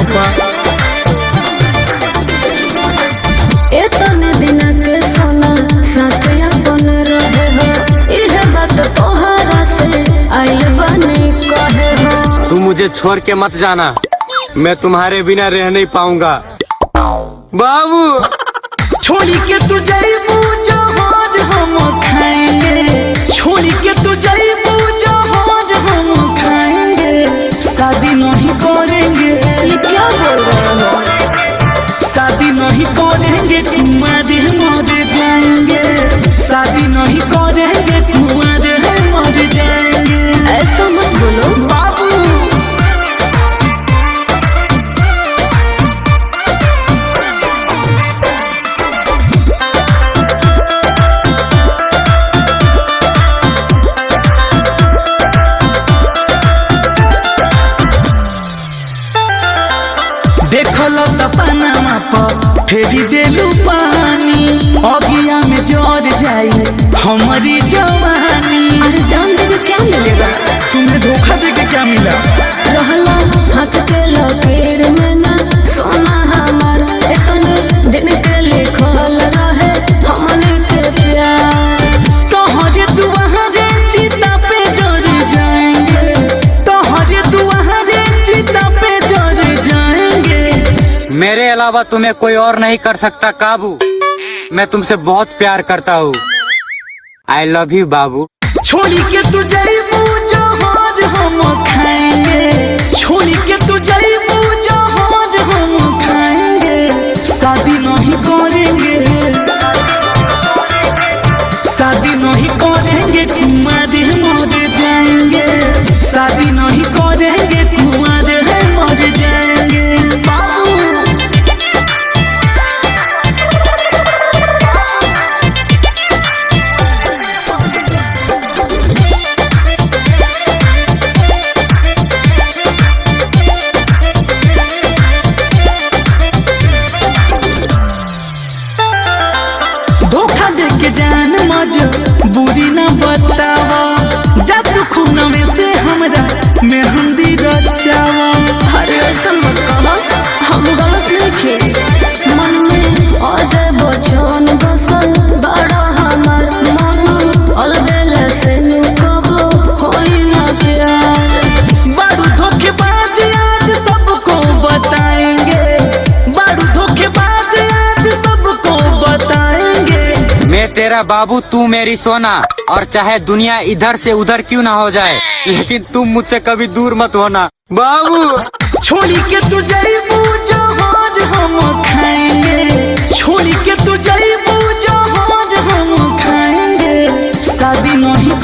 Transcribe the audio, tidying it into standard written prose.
रूपा। इतने दिन के सोना साथिया बन रहे हो, यह बात तोहरा से आइल बनी कहे हो। तू मुझे छोड़ के मत जाना, मैं तुम्हारे बिना रह नहीं पाऊंगा बाबू। छोड़ी के तू जाइबू जहाज हम खाएंगे, छोड़ी के तू जाइबू जहाज हम खाएंगे। शादी नहीं करेंगे, ये क्या बोल रहे हो? शादी नहीं करेंगे, तुम्हारे मर जाएंगे। शादी नहीं करेंगे, तुम्हारे मर जाएंगे। ऐसा मत बोलो बाबू। देखलो सपना पर फेरी देलू पानी, अगिया में जर जाई हमारी जवानी। अरे जान दे क्या मिलेगा? तुम्हें धोखा दे के क्या मिला? रहला हाथ के लकीर में ना सोना हमार, इतने दिन के लिखल रहे हमने के प्यार। तोहरे दुआरे चिता पे जर जाएंगे, तोहरे दुआरे चिता पे जर जाएंगे। मेरे अलावा तुम्हें कोई और नहीं कर सकता काबू। मैं तुमसे बहुत प्यार करता हूँ। आई लव यू बाबू। छोड़ी के तू जाइबू जहाज हम खाएंगे, छोड़ी के तू जाइबू जहाज हम खाएंगे। शादी नहीं करेंगे, शादी नहीं करेंगे, तुम्हारे मर जाएंगे। शादी नहीं करेंगे, तुम्हारे मर जाएंगे। बाबू। धोखा दे के जान बुरी न बतावा, जब खून में से हमरा मेहंदी रचावा। अरे ऐसा मत कहो, हम गलत नहीं थे। मन में अजय बचन बसल बड़ा हमार, मन अलबेले से कबो होई ना प्यार। बारू धोखेबाज आज सबको बताएंगे, बारू धोखेबाज आज सबको बताएंगे। मैं तेरा बाबू, तू मेरी सोना, और चाहे दुनिया इधर से उधर क्यों ना हो जाए, लेकिन तुम मुझसे कभी दूर मत होना बाबू। छोड़ी के तू जाइबू जहाज हम खाएंगे, छोड़ी के तू जाइबू जहाज हम खाएंगे। शादी नहीं